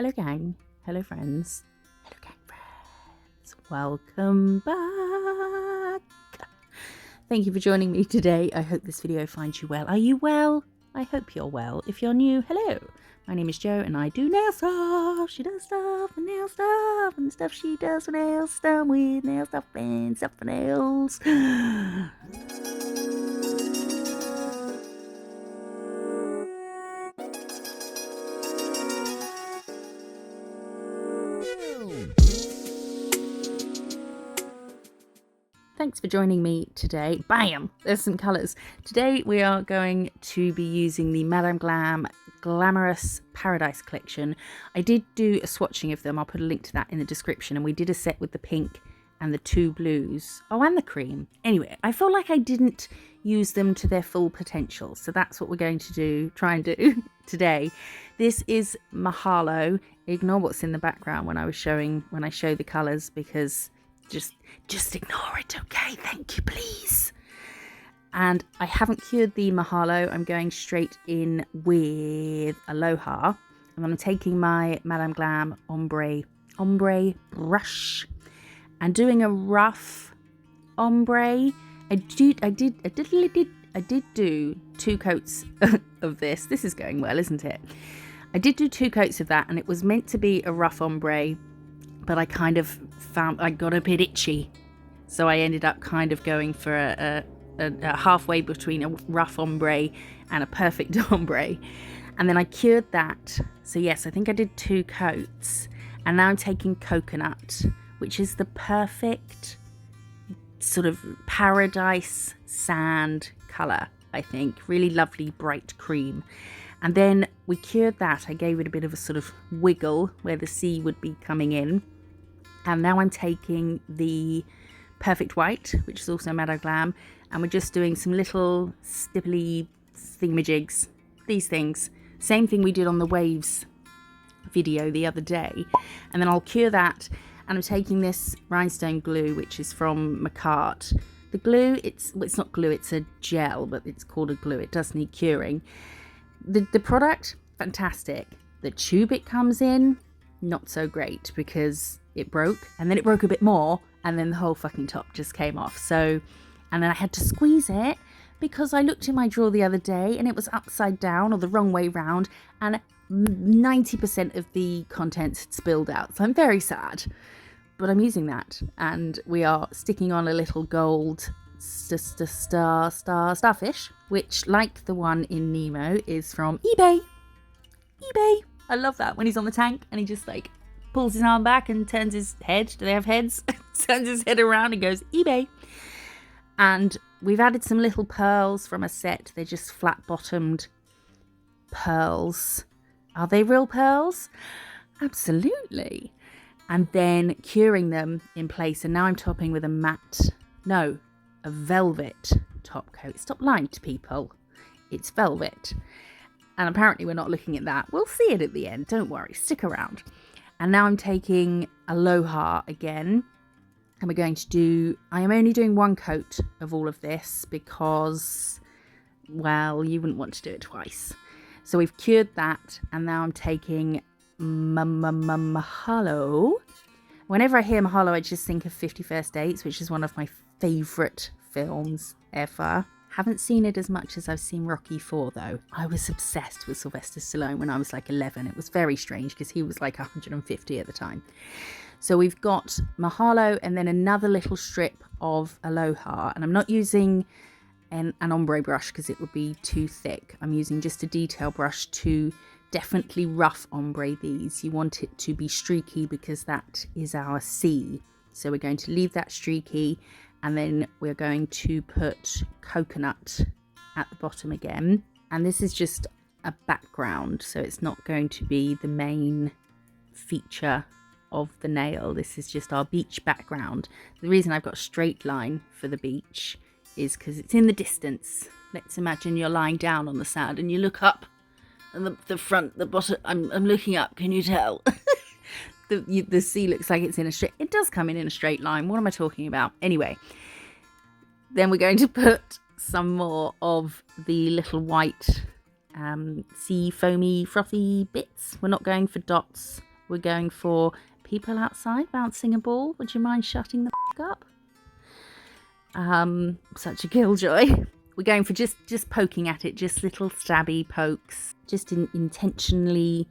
Hello gang, hello friends, hello gang friends, welcome back. Thank you for joining me today. I hope this video finds you well. Are you well? I hope you're well. If you're new, hello. My name is Jo and I do nail stuff. She does stuff and nail stuff and stuff she does for nails, done with nail stuff and stuff for nails. Thanks for joining me today. Bam! There's some colours. Today we are going to be using the Glam Glamorous Paradise collection. I did do a swatching of them. I'll put a link to that in the description. And we did a set with the pink and the two blues. Oh, and the cream. Anyway, I feel like I didn't use them to their full potential. So that's what we're going to try and do today. This is Mahalo. Ignore what's in the background when I show the colours, because just ignore it, okay? Thank you, please. And I haven't cured the Mahalo. I'm going straight in with Aloha. And I'm taking my Madame Glam Ombre brush and doing a rough ombre. I did do 2 coats of this. This is going well, isn't it? I did do 2 coats of that, and it was meant to be a rough ombre, but I kind of found I got a bit itchy, so I ended up kind of going for a halfway between a rough ombre and a perfect ombre, and then I cured that. So yes, I think I did 2 coats, and now I'm taking Coconut, which is the perfect sort of paradise sand colour, I think. Really lovely bright cream. And then we cured that. I gave it a bit of a sort of wiggle where the sea would be coming in. And now I'm taking the Perfect White, which is also Madame Glam, and we're just doing some little stipply thingamajigs. These things. Same thing we did on the waves video the other day. And then I'll cure that, and I'm taking this rhinestone glue, which is from McCart. The glue, it's not glue, it's a gel, but it's called a glue. It does need curing. The product, fantastic. The tube it comes in, not so great, because it broke, and then it broke a bit more, and then the whole fucking top just came off. So, and then I had to squeeze it because I looked in my drawer the other day and it was upside down, or the wrong way round, and 90% of the contents had spilled out. So I'm very sad, but I'm using that, and we are sticking on a little gold starfish, which, like the one in Nemo, is from eBay. I love that, when he's on the tank and he just like pulls his arm back and turns his head. Do they have heads? Turns his head around and goes, eBay. And we've added some little pearls from a set. They're just flat-bottomed pearls. Are they real pearls? Absolutely. And then curing them in place. And now I'm topping with a velvet top coat. Stop lying to people. It's velvet. And apparently we're not looking at that. We'll see it at the end. Don't worry. Stick around. And now I'm taking Aloha again. And we're going to do... I am only doing 1 coat of all of this because, well, you wouldn't want to do it twice. So we've cured that. And now I'm taking Mahalo. Whenever I hear Mahalo, I just think of 50 First Dates, which is one of my favourite films ever. Haven't seen it as much as I've seen Rocky 4 though. I was obsessed with Sylvester Stallone when I was like 11. It was very strange because he was like 150 at the time. So we've got Mahalo and then another little strip of Aloha. And I'm not using an ombre brush because it would be too thick. I'm using just a detail brush to definitely rough ombre these. You want it to be streaky because that is our sea. So we're going to leave that streaky. And then we're going to put Coconut at the bottom again. And this is just a background, so it's not going to be the main feature of the nail. This is just our beach background. The reason I've got a straight line for the beach is because it's in the distance. Let's imagine you're lying down on the sand and you look up, and the front, the bottom, I'm looking up, can you tell? The sea looks like it's in a straight... It does come in a straight line. What am I talking about? Anyway, then we're going to put some more of the little white sea foamy frothy bits. We're not going for dots we're going for people outside bouncing a ball. Would you mind shutting the f up? Such a killjoy. We're going for just poking at it, just little stabby pokes, just intentionally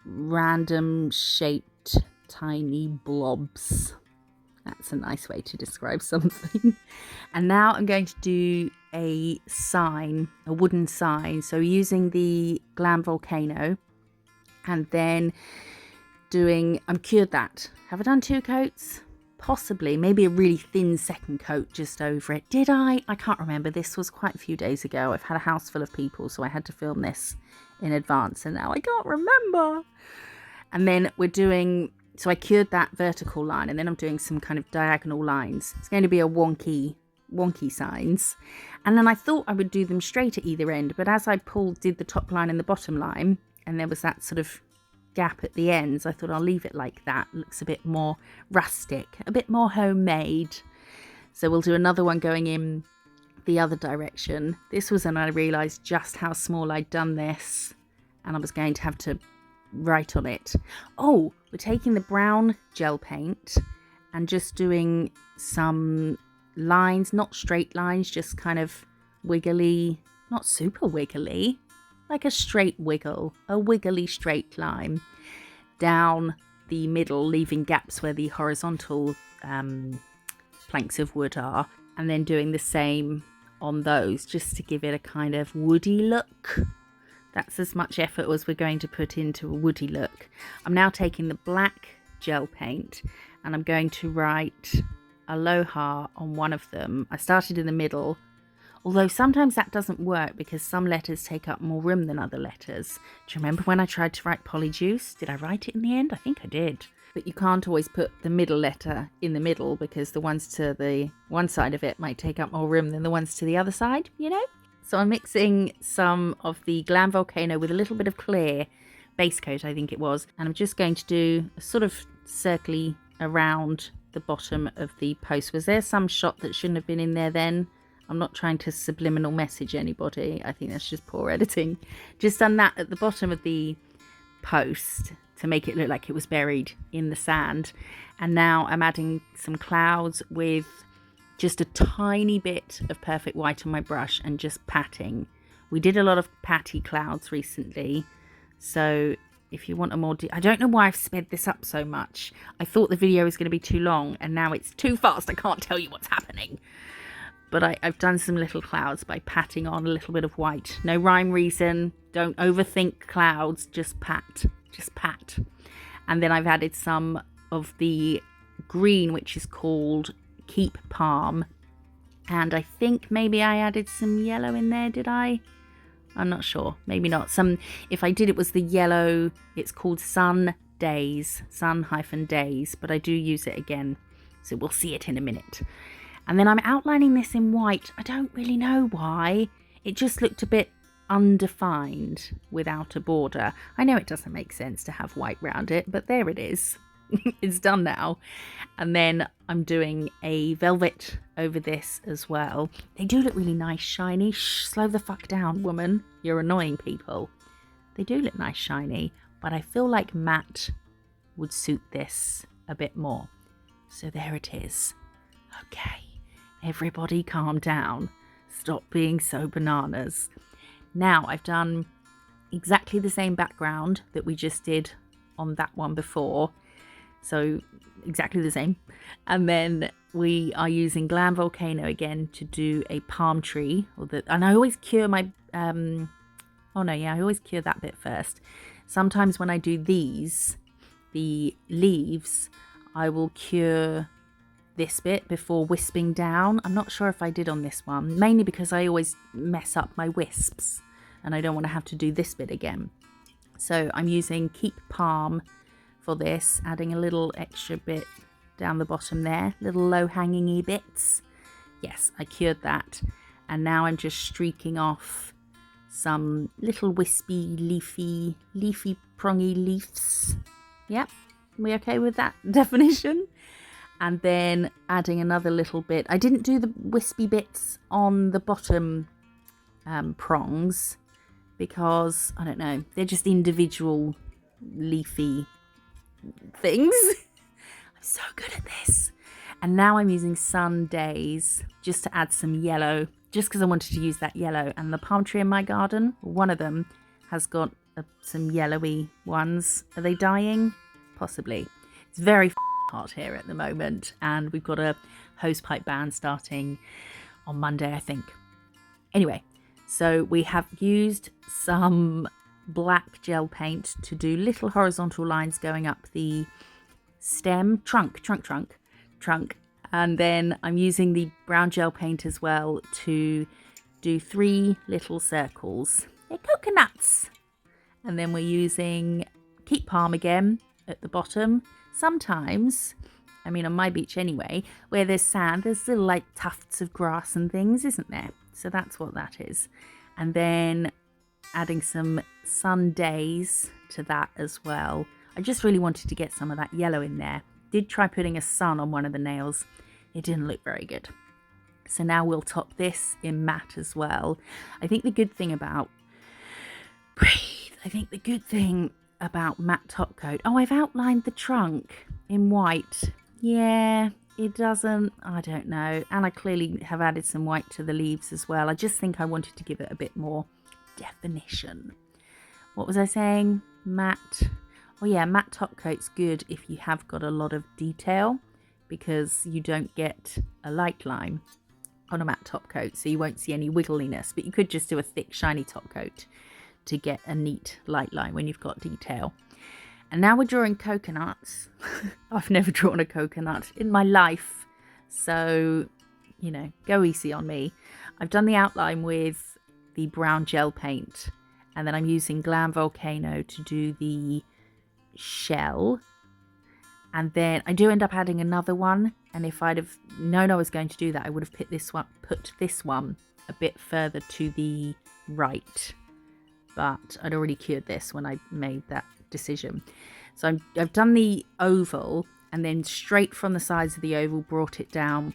random shaped tiny blobs. That's a nice way to describe something. And now I'm going to do a sign, a wooden sign. So using the Glam Volcano, and then I'm cured that. Have I done 2 coats? Possibly, maybe a really thin second coat just over it. Did I? I can't remember. This was quite a few days ago. I've had a house full of people, so I had to film this in advance, and now I can't remember. And then so I cured that vertical line, and then I'm doing some kind of diagonal lines. It's going to be a wonky signs. And then I thought I would do them straight at either end, but as I did the top line and the bottom line, and there was that sort of gap at the ends, I thought I'll leave it like that. It looks a bit more rustic, a bit more homemade. So we'll do another one going in the other direction. This was when I realised just how small I'd done this, and I was going to have to write on it. Oh, we're taking the brown gel paint and just doing some lines, not straight lines, just kind of wiggly, not super wiggly, like a straight wiggle, a wiggly straight line down the middle, leaving gaps where the horizontal planks of wood are, and then doing the same on those, just to give it a kind of woody look. That's as much effort as we're going to put into a woody look. I'm now taking the black gel paint and I'm going to write Aloha on one of them. I started in the middle, although sometimes that doesn't work because some letters take up more room than other letters. Do you remember when I tried to write Polyjuice? Did I write it in the end? I think I did. But you can't always put the middle letter in the middle because the ones to the one side of it might take up more room than the ones to the other side, you know? So I'm mixing some of the Glam Volcano with a little bit of clear base coat, I think it was. And I'm just going to do a sort of circly around the bottom of the post. Was there some shot that shouldn't have been in there then? I'm not trying to subliminal message anybody. I think that's just poor editing. Just done that at the bottom of the post to make it look like it was buried in the sand. And now I'm adding some clouds with just a tiny bit of perfect white on my brush and just patting. We did a lot of patty clouds recently, so if you want a more I don't know why I've sped this up so much. I thought the video was going to be too long and now it's too fast. I can't tell you what's happening. But I've done some little clouds by patting on a little bit of white. No rhyme reason. Don't overthink clouds. Just pat. Just pat. And then I've added some of the green, which is called Keep Palm. And I think maybe I added some yellow in there, did I? I'm not sure. Maybe not. If I did, it was the yellow. It's called Sun Days. Sun-Days. But I do use it again. So we'll see it in a minute. And then I'm outlining this in white. I don't really know why. It just looked a bit undefined without a border. I know it doesn't make sense to have white round it, but there it is. It's done now. And then I'm doing a velvet over this as well. They do look really nice, shiny. Shh, slow the fuck down, woman. You're annoying people. They do look nice, shiny, but I feel like matte would suit this a bit more. So there it is. Okay. Everybody calm down. Stop being so bananas. Now I've done exactly the same background that we just did on that one before. So exactly the same. And then we are using Glam Volcano again to do a palm tree. And I always cure my... I always cure that bit first. Sometimes when I do these, the leaves, I will cure this bit before wisping down. I'm not sure if I did on this one, mainly because I always mess up my wisps and I don't want to have to do this bit again. So I'm using Keep Palm for this, adding a little extra bit down the bottom there, little low-hanging-y bits. Yes, I cured that. And now I'm just streaking off some little wispy, leafy, prongy leaves. Yep, we okay with that definition? And then adding another little bit. I didn't do the wispy bits on the bottom prongs because, I don't know, they're just individual leafy things. I'm so good at this. And now I'm using Sundays just to add some yellow, just because I wanted to use that yellow. And the palm tree in my garden, one of them has got some yellowy ones. Are they dying? Possibly. It's very hot here at the moment, and we've got a hosepipe ban starting on Monday, I think. Anyway, so we have used some black gel paint to do little horizontal lines going up the stem, trunk, and then I'm using the brown gel paint as well to do 3 little circles. They're coconuts. And then we're using Keep Palm again at the bottom. Sometimes, I mean on my beach anyway, where there's sand, there's little like tufts of grass and things, isn't there? So that's what that is. And then adding some Sundays to that as well. I just really wanted to get some of that yellow in there. Did try putting a sun on one of the nails. It didn't look very good. So now we'll top this in matte as well. I think the good thing about matte top coat. Oh, I've outlined the trunk in white. Yeah, it doesn't, I don't know. And I clearly have added some white to the leaves as well. I just think I wanted to give it a bit more definition. What was I saying? Matte. Oh yeah, matte top coat's good if you have got a lot of detail, because you don't get a light line on a matte top coat, so you won't see any wiggliness. But you could just do a thick shiny top coat to get a neat light line when you've got detail. And now we're drawing coconuts. I've never drawn a coconut in my life, so you know, go easy on me. I've done the outline with the brown gel paint, and then I'm using Glam Volcano to do the shell. And then I do end up adding another one, and if I'd have known I was going to do that, I would have put this one a bit further to the right. But I'd already cured this when I made that decision. So I've done the oval, and then straight from the sides of the oval brought it down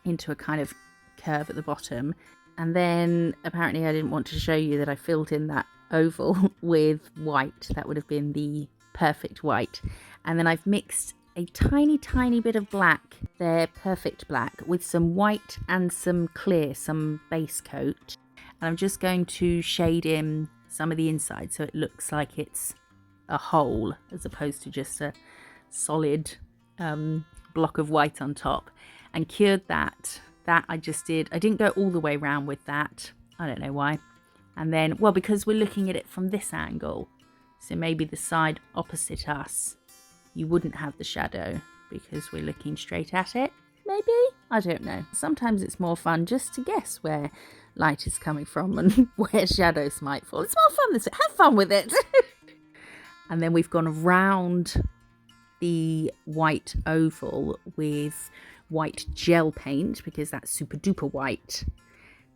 into a kind of curve at the bottom. And then apparently I didn't want to show you that I filled in that oval with white. That would have been the perfect white. And then I've mixed a tiny bit of black, their perfect black, with some white and some clear, some base coat. And I'm just going to shade in some of the inside so it looks like it's a hole as opposed to just a solid block of white on top. And cured that I just did. I didn't go all the way around with that. I don't know why. And then, well, because we're looking at it from this angle, so maybe the side opposite us, you wouldn't have the shadow because we're looking straight at it. Maybe? I don't know. Sometimes it's more fun just to guess where light is coming from and where shadows might fall. It's more fun this way. Have fun with it. And then we've gone around the white oval with white gel paint, because that's super duper white,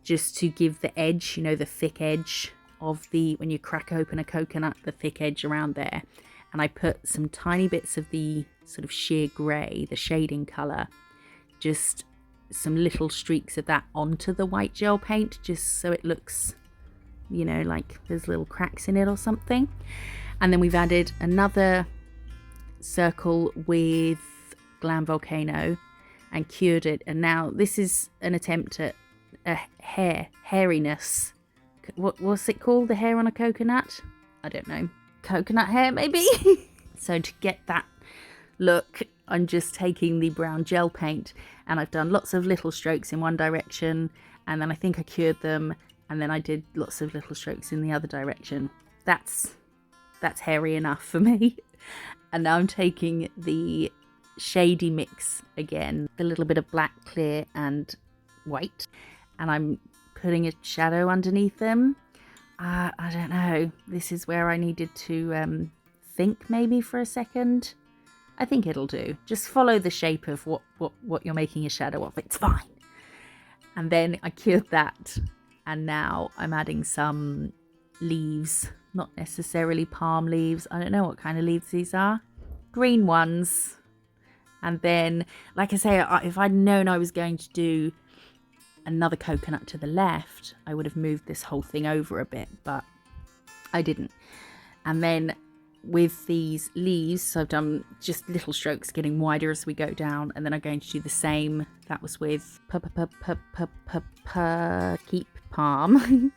just to give the edge, you know, the thick edge of the, when you crack open a coconut, the thick edge around there. And I put some tiny bits of the sort of sheer grey, the shading colour, just some little streaks of that onto the white gel paint, just so it looks, you know, like there's little cracks in it or something. And then we've added another circle with Glam Volcano and cured it. And now this is an attempt at a hairiness. What's it called? The hair on a coconut? I don't know. Coconut hair, maybe? So to get that look, I'm just taking the brown gel paint, and I've done lots of little strokes in one direction, and then I think I cured them, and then I did lots of little strokes in the other direction. That's hairy enough for me. And now I'm taking the shady mix again, a little bit of black, clear and white, and I'm putting a shadow underneath them. I don't know, this is where I needed to think maybe for a second. I think it'll do. Just follow the shape of what you're making a shadow of. It's fine. And then I cured that, and now I'm adding some leaves, not necessarily palm leaves. I don't know what kind of leaves these are. Green ones. And then, like I say, if I'd known I was going to do another coconut to the left, I would have moved this whole thing over a bit, but I didn't. And then with these leaves. So I've done just little strokes getting wider as we go down, and then I'm going to do the same. That was with keep palm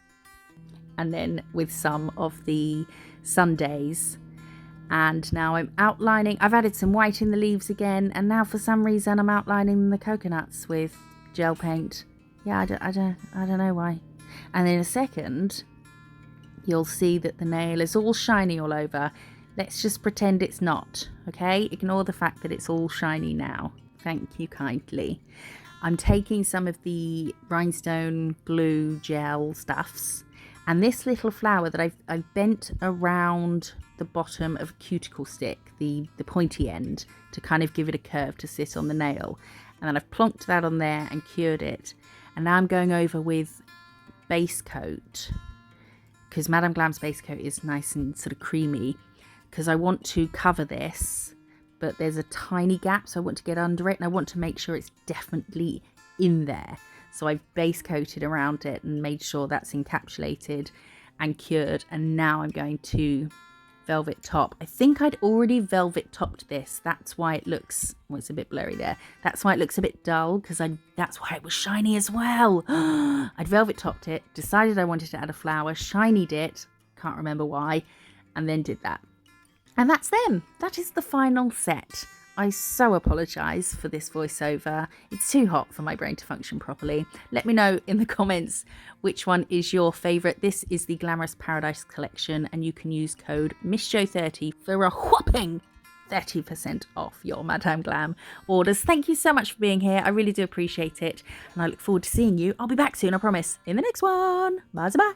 and then with some of the Sundays. And now I'm outlining. I've added some white in the leaves again, and now for some reason I'm outlining the coconuts with gel paint. Yeah, I don't know why. And in a second you'll see that the nail is all shiny all over. Let's just pretend it's not, okay? Ignore the fact that it's all shiny now. Thank you kindly. I'm taking some of the rhinestone glue gel stuffs, and this little flower that I've bent around the bottom of a cuticle stick, the pointy end, to kind of give it a curve to sit on the nail. And then I've plonked that on there and cured it. And now I'm going over with base coat, because Madame Glam's base coat is nice and sort of creamy, because I want to cover this, but there's a tiny gap, so I want to get under it, and I want to make sure it's definitely in there. So I've base coated around it and made sure that's encapsulated and cured, and now I'm going to velvet top. I think I'd already velvet topped this. That's why it looks, well, it's a bit blurry there. That's why it looks a bit dull, because that's why it was shiny as well. I'd velvet topped it, decided I wanted to add a flower, shinied it, can't remember why, and then did that. And that's them. That is the final set. I so apologise for this voiceover. It's too hot for my brain to function properly. Let me know in the comments which one is your favourite. This is the Glamorous Paradise collection, and you can use code MISSJO30 for a whopping 30% off your Madame Glam orders. Thank you so much for being here. I really do appreciate it, and I look forward to seeing you. I'll be back soon, I promise, in the next one. Bye bye.